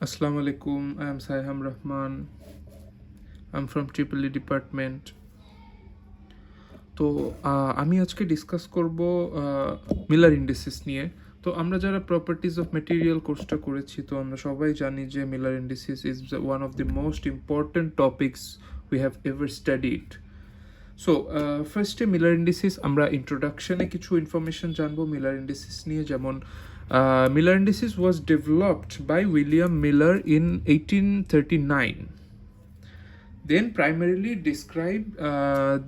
Assalamu alaikum. I am Saiham Rahman. I'm from Triple E department. তো আমি আজকে discuss করব মিলার ইন্ডিসিস নিয়ে। তো আমরা যারা প্রপার্টিজ অফ মেটেরিয়াল কোর্সটা করেছি, তো আমরা সবাই জানি যে Miller indices is one of the most important topics we have ever studied. So ফার্স্টে মিলার ইন্ডিসিস আমরা ইন্ট্রোডাকশনে কিছু ইনফরমেশন জানবো মিলার ইন্ডিসিস নিয়ে, যেমন Miller indices was developed by William Miller in 1839. Then primarily describe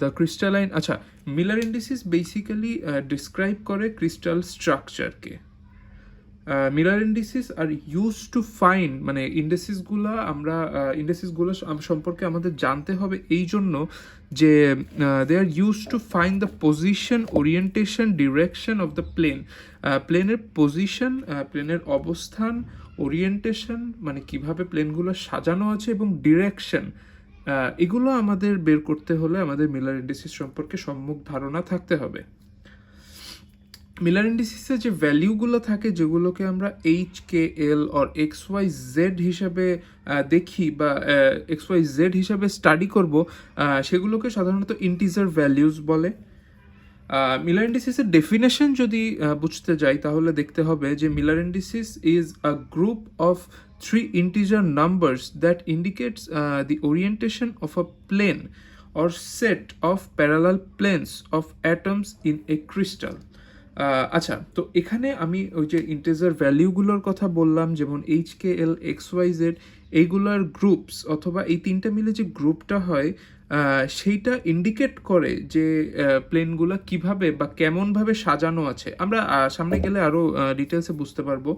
the crystalline. আচ্ছা, Miller indices basically describe করে crystal structure কে। Miller indices আর ইউজ টু ফাইন্ড, মানে ইন্ডিসিসগুলো আমরা ইন্ডিসিসগুলো সম্পর্কে আমাদের জানতে হবে এই জন্য যে they are use to find the position, orientation, direction of the plane. প্লেনের পজিশন, প্লেনের অবস্থান, ওরিয়েন্টেশন মানে কিভাবে প্লেনগুলো সাজানো আছে, এবং ডিরেকশন, এগুলো আমাদের বের করতে হলে আমাদের মিলার ইন্ডিসিস সম্পর্কে সম্যক ধারণা থাকতে হবে। মিলার ইন্ডিসিসে যে ভ্যালিউগুলো থাকে, যেগুলোকে আমরা H K L or X Y Z হিসাবে দেখি বা এক্স ওয়াই জেড হিসাবে স্টাডি করব, সেগুলোকে সাধারণত ইন্টিজার ভ্যালিউজ বলে। মিলার ইন্ডিসিসের ডেফিনেশন যদি বুঝতে যাই, তাহলে দেখতে হবে যে Miller indices is a group of three integer numbers that indicates the orientation of a plane or set of parallel planes of atoms in a crystal. আচ্ছা, তো এখানে আমি ওই যে ইন্টিজার ভ্যালিউগুলোর কথা বললাম, যেমন H K L X Y Z, এইগুলোর গ্রুপস অথবা এই তিনটা মিলে যে গ্রুপটা হয়, সেইটা ইন্ডিকেট করে যে প্লেনগুলো কিভাবে বা কেমনভাবে সাজানো আছে। আমরা সামনে গেলে আরও ডিটেলসে বুঝতে পারবো।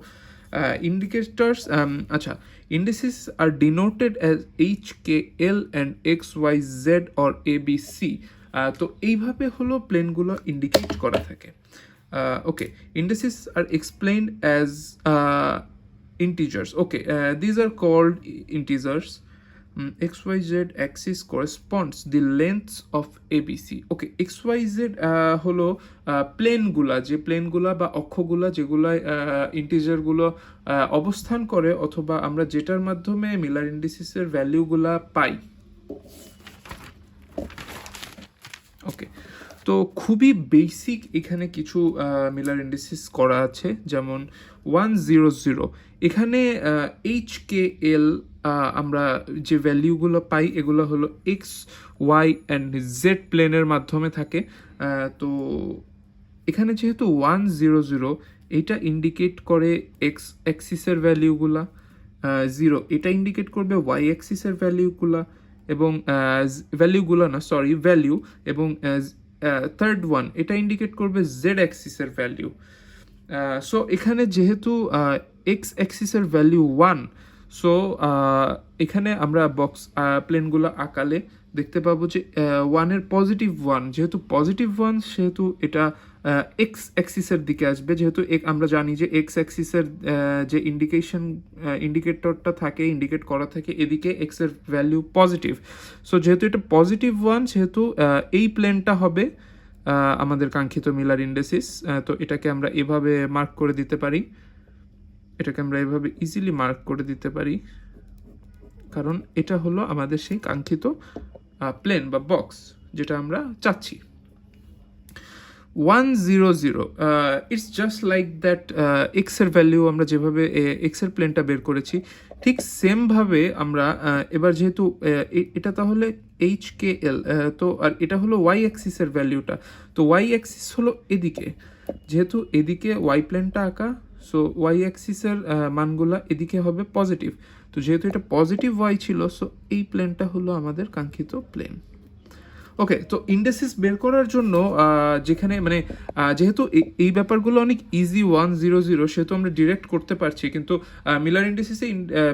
ইন্ডিকেটার্স, আচ্ছা, indices are denoted as H K L and X Y Z or A B C. তো এইভাবে হলো প্লেনগুলো ইন্ডিকেট করা থাকে। Okay, indices are explained as integers. Okay, these are called integers. XYZ axis corresponds the lengths of ABC. Okay, XYZ হলো প্লেনগুলা, যে প্লেনগুলা বা অক্ষগুলা যেগুলায় ইন্টিজারগুলো অবস্থান করে, অথবা আমরা যেটার মাধ্যমে মিলার ইন্ডিসিসের ভ্যালিউগুলা পাই। ওকে, তো খুবই বেসিক এখানে কিছু মিলার ইন্ডিসিস করা আছে, যেমন 100। এখানে এইচ কে এল আমরা যে ভ্যালিউগুলো পাই, এগুলো হলো এক্স ওয়াই অ্যান্ড জেড প্লেনের মাধ্যমে থাকে। তো এখানে যেহেতু 100, এইটা ইন্ডিকেট করে এক্স অ্যাক্সিসের ভ্যালিউগুলা, 0 এটা ইন্ডিকেট করবে ওয়াই অ্যাক্সিসের ভ্যালিউগুলা, এবং ভ্যালিউ, এবং থার্ড ওয়ান এটা ইন্ডিকেট করবে জেড অ্যাক্সিসের ভ্যালিউ। সো এখানে যেহেতু এক্স অ্যাক্সিসের ভ্যালিউ 1, সো এখানে আমরা বক্স প্লেনগুলো আঁকালে দেখতে পাবো যে 1-এর পজিটিভ 1, যেহেতু পজিটিভ 1 সেহেতু এটা এক্স অ্যাক্সিসের দিকে আসবে, যেহেতু আমরা জানি যে এক্স অ্যাক্সিসের যে ইন্ডিকেটরটা থাকে, ইন্ডিকেট করা থাকে এদিকে এক্সের ভ্যালিউ পজিটিভ। সো যেহেতু এটা পজিটিভ 1, সেহেতু এই প্লেনটা হবে আমাদের কাঙ্ক্ষিত মিলার ইন্ডিসিস। তো এটাকে আমরা এভাবে মার্ক করে দিতে পারি, এটাকে আমরা এভাবে ইজিলি মার্ক করে দিতে পারি, কারণ এটা হলো আমাদের সেই কাঙ্ক্ষিত প্লেন বা বক্স যেটা আমরা চাচ্ছি। 100, ইটস জাস্ট লাইক দ্যাট এক্সের ভ্যালিউ আমরা যেভাবে এক্সের প্লেনটা বের করেছি, ঠিক সেমভাবে আমরা এবার যেহেতু এটা তাহলে এইচ কে এল, তো আর এটা হলো ওয়াই অ্যাক্সিসের ভ্যালিউটা, তো ওয়াই অ্যাক্সিস হলো এদিকে, যেহেতু এদিকে ওয়াই প্লেনটা আঁকা, সো ওয়াই অ্যাক্সিসের মানগুলা এদিকে হবে পজিটিভ। তো যেহেতু এটা পজিটিভ ওয়াই ছিল, সো এই প্লেনটা হলো আমাদের কাঙ্ক্ষিত প্লেন। ওকে, তো ইন্ডিসিস বের করার জন্য যেখানে মানে যেহেতু এই ব্যাপারগুলো অনেক ইজি 100, সেহেতু আমরা ডিরেক্ট করতে পারছি, কিন্তু মিলার ইন্ডিসিসে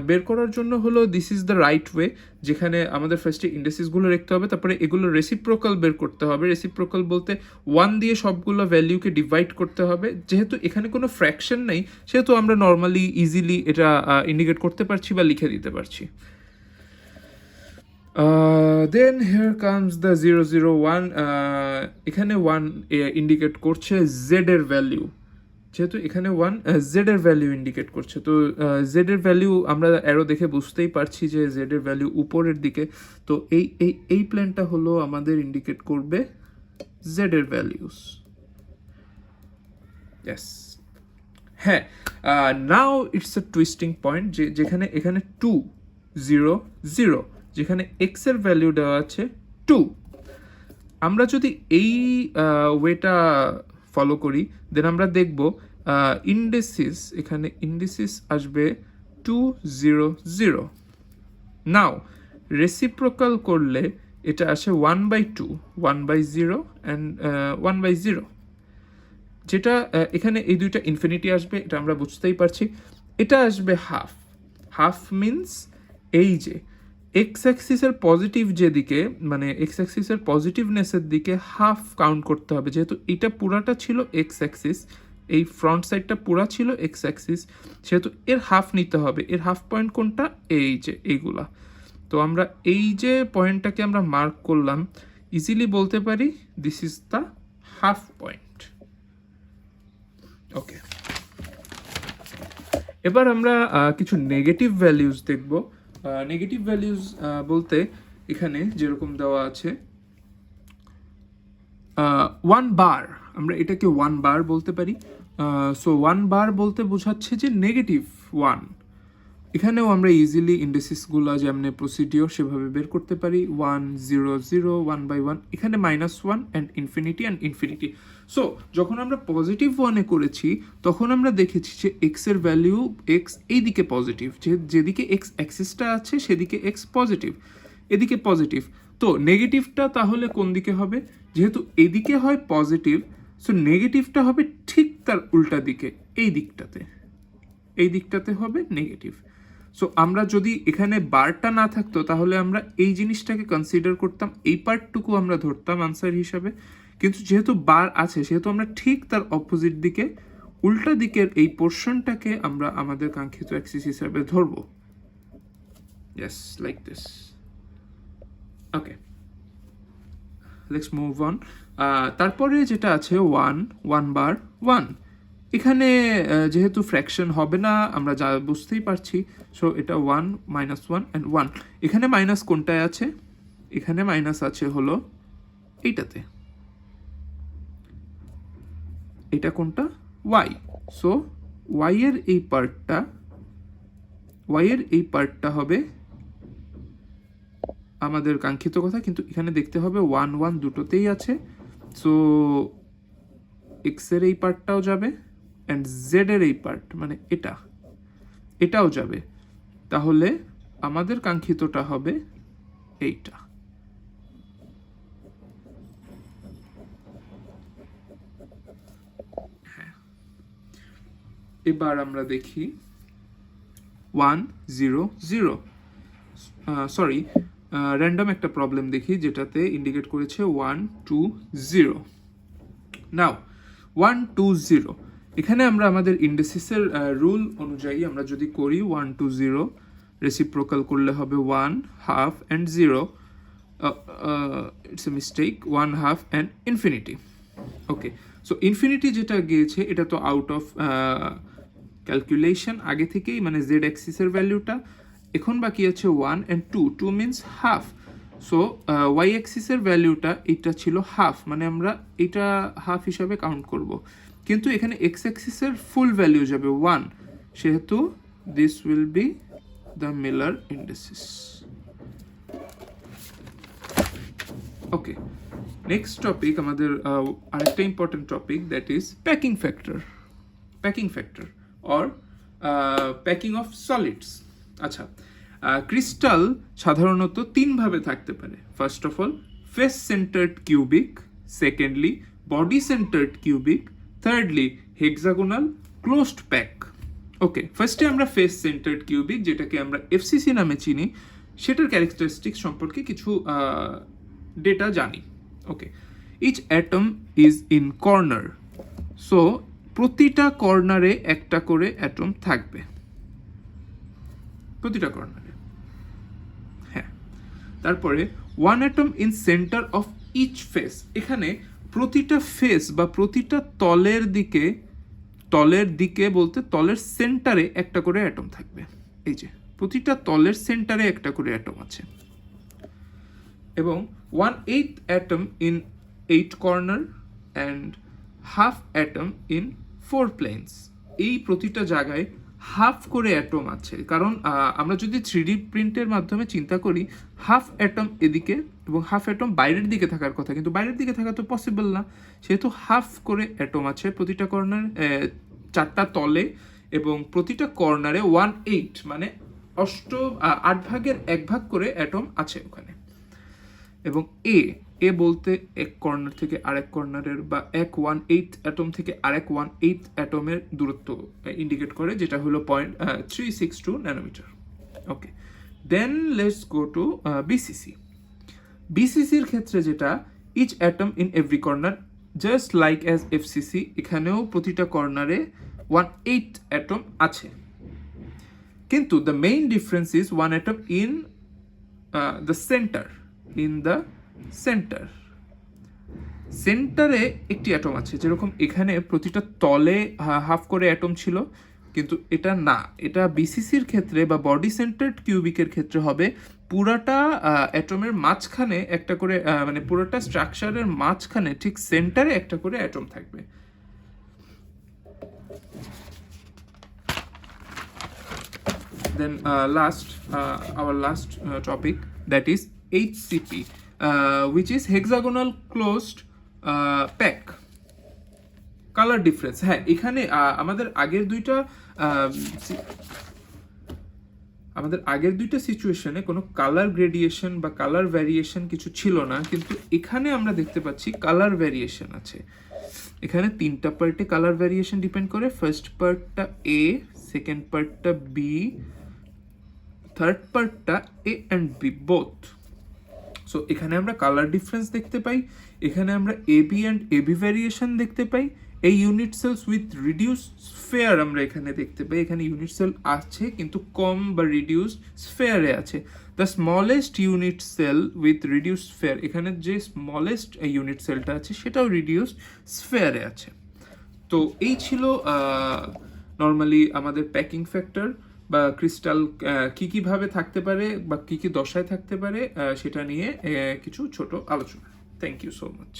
বের করার জন্য হলো this is the right way, যেখানে আমাদের ফার্স্টে ইন্ডিসিসগুলো রাখতে হবে, তারপরে এগুলো রেসিপ্রোকাল বের করতে হবে। রেসিপ্রোকাল বলতে 1 দিয়ে সবগুলো ভ্যালিউকে ডিভাইড করতে হবে। যেহেতু এখানে কোনো ফ্র্যাকশন নেই, সেহেতু আমরা নর্মালি ইজিলি এটা ইন্ডিকেট করতে পারছি বা লিখে দিতে পারছি। Then here comes the 001. এখানে 1 ইন্ডিকেট করছে জেড এর ভ্যালিউ, যেহেতু এখানে 1 জেড এর ভ্যালু ইন্ডিকেট করছে, তো জেড এর ভ্যালু আমরা অ্যারো দেখে বুঝতেই পারছি যে জেড এর ভ্যালু উপরের দিকে, তো এই প্ল্যানটা হলো আমাদের ইন্ডিকেট করবে জেড এর ভ্যালিউস। ইয়েস, হ্যাঁ, now it's a twisting point, যেখানে এখানে 2 0 0, যেখানে এক্স এর ভ্যালু দেওয়া আছে 2। আমরা যদি এই ওয়েটা ফলো করি, দেন আমরা দেখব ইন্ডিসিস, এখানে ইন্ডিসিস আসবে 2 0 0। নাও রেসিপ্রোকাল করলে এটা আসে 1/2, 1/0 অ্যান্ড 1/0, যেটা এখানে এই দুইটা ইনফিনিটি আসবে, এটা আমরা বুঝতেই পারছি। এটা আসবে হাফ, হাফ মিনস এই যে এক্স অ্যাক্সিসের পজিটিভ যেদিকে, মানে এক্স অ্যাক্সিসের পজিটিভনেসের দিকে হাফ কাউন্ট করতে হবে, যেহেতু এটা পুরাটা ছিল এক্স অ্যাক্সিস, এই ফ্রন্ট সাইডটা পুরা ছিল এক্স অ্যাক্সিস, সেহেতু এর হাফ নিতে হবে। এর হাফ পয়েন্ট কোনটা? এই যে এইগুলা। তো আমরা এই যে পয়েন্টটাকে আমরা মার্ক করলাম, ইজিলি বলতে পারি this is the half point. Okay, এবার আমরা কিছু নেগেটিভ ভ্যালিউজ দেখব। নেগেটিভ ভ্যালিউজ বলতে এখানে যেরকম দেওয়া আছে 1 বার, আমরা এটাকে 1 বার বলতে পারি। সো 1 বার বলতে বোঝাচ্ছে যে নেগেটিভ 1। এখানেও আমরা ইজিলি ইন্ডিসিসগুলো যেমন প্রসিডিওর সেভাবে বের করতে পারি, 1 0 0, 1/1, এখানে -1 অ্যান্ড ইনফিনিটি। সো যখন আমরা পজিটিভ 1-এ করেছি তখন আমরা দেখেছি যে এক্স এর ভ্যালিউ, এক্স এইদিকে পজিটিভ, যেদিকে এক্স অ্যাক্সিসটা আছে সেদিকে এক্স পজিটিভ, এদিকে পজিটিভ। তো নেগেটিভটা তাহলে কোন দিকে হবে? যেহেতু এদিকে হয় পজিটিভ, সো নেগেটিভটা হবে ঠিক তার উল্টা দিকে, এই দিকটাতে হবে নেগেটিভ। সো আমরা যদি এখানে বারটা না থাকতো তাহলে আমরা এই জিনিসটাকে কনসিডার করতাম, এই পার্টটুকু আমরা ধরতাম আনসার হিসাবে, কিন্তু যেহেতু বার আছে সেহেতু আমরা ঠিক তার অপোজিট দিকে, উল্টা দিকের এই পোর্শনটাকে আমরা আমাদের কাঙ্ক্ষিত অ্যাক্সিস হিসাবে ধরবো। Yes, like this. Okay, let's move on. তারপরে যেটা আছে 1 বার 1, এখানে যেহেতু ফ্র্যাকশন হবে না আমরা যা বুঝতেই পারছি, সো এটা 1 -1 অ্যান্ড 1। এখানে মাইনাস কোনটায় আছে? এখানে মাইনাস আছে হলো এইটাতে, এটা কোনটা? y। সো y এর এই পার্টটা হবে আমাদের কাঙ্ক্ষিত কথা, কিন্তু এখানে দেখতে হবে 1 1 দুটোতেই আছে। সো এক্স এর এই পার্টটাও যাবে অ্যান্ড জেড এর এই পার্ট, মানে এটাও যাবে। তাহলে আমাদের কাঙ্ক্ষিতটা হবে এইটা। হ্যাঁ, এবার আমরা দেখি 1 0 0, সরি, র্যান্ডম একটা প্রবলেম দেখি যেটাতে ইন্ডিকেট করেছে 1 2 0। নাও 1 2 0, এখানে আমরা আমাদের ইন্ডিসিসের রুল অনুযায়ী আমরা যদি করি 1 2 0, রেসিপ্রোকাল করলে হবে 1 half and 0, it's a mistake, 1 half and infinity. Okay, so infinity যেটা গিয়েছে এটা তো আউট অফ ক্যালকুলেশন আগে থেকেই, মানে জেড অ্যাক্সিসের ভ্যালুটা। এখন বাকি আছে 1 and 2 means half. So Y অ্যাক্সিসের ভ্যালুটা এটা ছিল হাফ, মানে আমরা এটা হাফ হিসাবে কাউন্ট করব, কিন্তু এখানে এক্স অ্যাক্সিসের ফুল ভ্যালু যাবে 1, সেহেতু this will be the Miller indices. Okay, next topic আমাদের আরেকটা important topic, that is packing factor or packing of solids. আচ্ছা, ক্রিস্টাল সাধারণত 3 ভাবে থাকতে পারে। First of all face centred cubic, secondly body centred cubic, thirdly hexagonal closed pack. Okay, ফার্স্টে আমরা face centred cubic, যেটাকে আমরা এফসিসি নামে চিনি, সেটার ক্যারেক্টারিস্টিক্স সম্পর্কে কিছু ডেটা জানি। Okay, each atom is in corner, so প্রতিটা কর্নারে একটা করে অ্যাটম থাকবে, প্রতিটা কর্নারে। হ্যাঁ, তারপরে 1 atom in center of each face, এখানে প্রতিটা ফেস বা প্রতিটা তলের দিকে তলের দিকে বলতে তলের সেন্টারে একটা করে অ্যাটম থাকবে। এই যে প্রতিটা তলের সেন্টারে একটা করে অ্যাটম আছে, এবং 1/8 atom in 8 corner and half atom in 4 planes. এই প্রতিটা জায়গায় হাফ করে অ্যাটম আছে, কারণ আমরা যদি 3D প্রিন্টের মাধ্যমে চিন্তা করি, হাফ অ্যাটম এদিকে এবং হাফ অ্যাটম বাইরের দিকে থাকার কথা, কিন্তু বাইরের দিকে থাকা তো পসিবল না, সেহেতু হাফ করে অ্যাটম আছে প্রতিটা কর্নার, 4টা তলে, এবং প্রতিটা কর্নারে 1/8 মানে 8 ভাগের 1 ভাগ করে অ্যাটম আছে ওখানে। এবং এ বলতে এক কর্নার থেকে আরেক কর্নারের বা 1/8 অ্যাটম থেকে আরেক 1/8 অ্যাটমের দূরত্ব ইন্ডিকেট করে, যেটা হলো 0.362 nanometre. Okay, then let's go to BCC. বিসিসির ক্ষেত্রে যেটা, each atom in every corner just like as FCC, এখানেও প্রতিটা কর্নারে 1/8 অ্যাটম আছে, কিন্তু the main difference is 1 atom in the centre. In the সেন্টারে একটি অ্যাটম আছে, যেরকম এখানে প্রতিটা তলে হাফ করে অ্যাটম ছিল, কিন্তু এটা না, এটা বিসিসির ক্ষেত্রে বা বডি সেন্টার্ড কিউবিকের ক্ষেত্রে হবে পুরাটা অ্যাটমের মাঝখানে একটা করে, মানে পুরোটা স্ট্রাকচারের মাঝখানে ঠিক সেন্টারে একটা করে অ্যাটম থাকবে। Then our last topic, that is HCP, which is hexagonal closed pack. Colour difference, হ্যাঁ এখানে আমাদের আগের দুইটা সিচুয়েশনে কোনো কালার গ্রেডিয়েশন বা কালার ভ্যারিয়েশন কিছু ছিল না, কিন্তু এখানে আমরা দেখতে পাচ্ছি কালার ভ্যারিয়েশন আছে। এখানে 3টা পার্টে কালার ভ্যারিয়েশন ডিপেন্ড করে। ফার্স্ট পার্টটা এ, সেকেন্ড পার্টটা বি, থার্ড পার্টটা এ অ্যান্ড বি বোথ। সো এখানে আমরা কালার ডিফারেন্স দেখতে পাই, এখানে আমরা এবি অ্যান্ড এবি ভ্যারিয়েশন দেখতে পাই। এই unit cells with reduce sphere আমরা এখানে দেখতে পাই, এখানে ইউনিট সেল আছে কিন্তু কম বা রিডিউস স্ফেয়ারে আছে। The smallest unit cell with reduce sphere, এখানে যে স্মলেস্ট ইউনিট সেলটা আছে সেটাও রিডিউস স্ফেয়ারে আছে। তো এই ছিল নর্মালি আমাদের প্যাকিং ফ্যাক্টর বা ক্রিস্টাল কীভাবে থাকতে পারে বা কী দশায় থাকতে পারে সেটা নিয়ে কিছু ছোট আলোচনা। Thank you so much.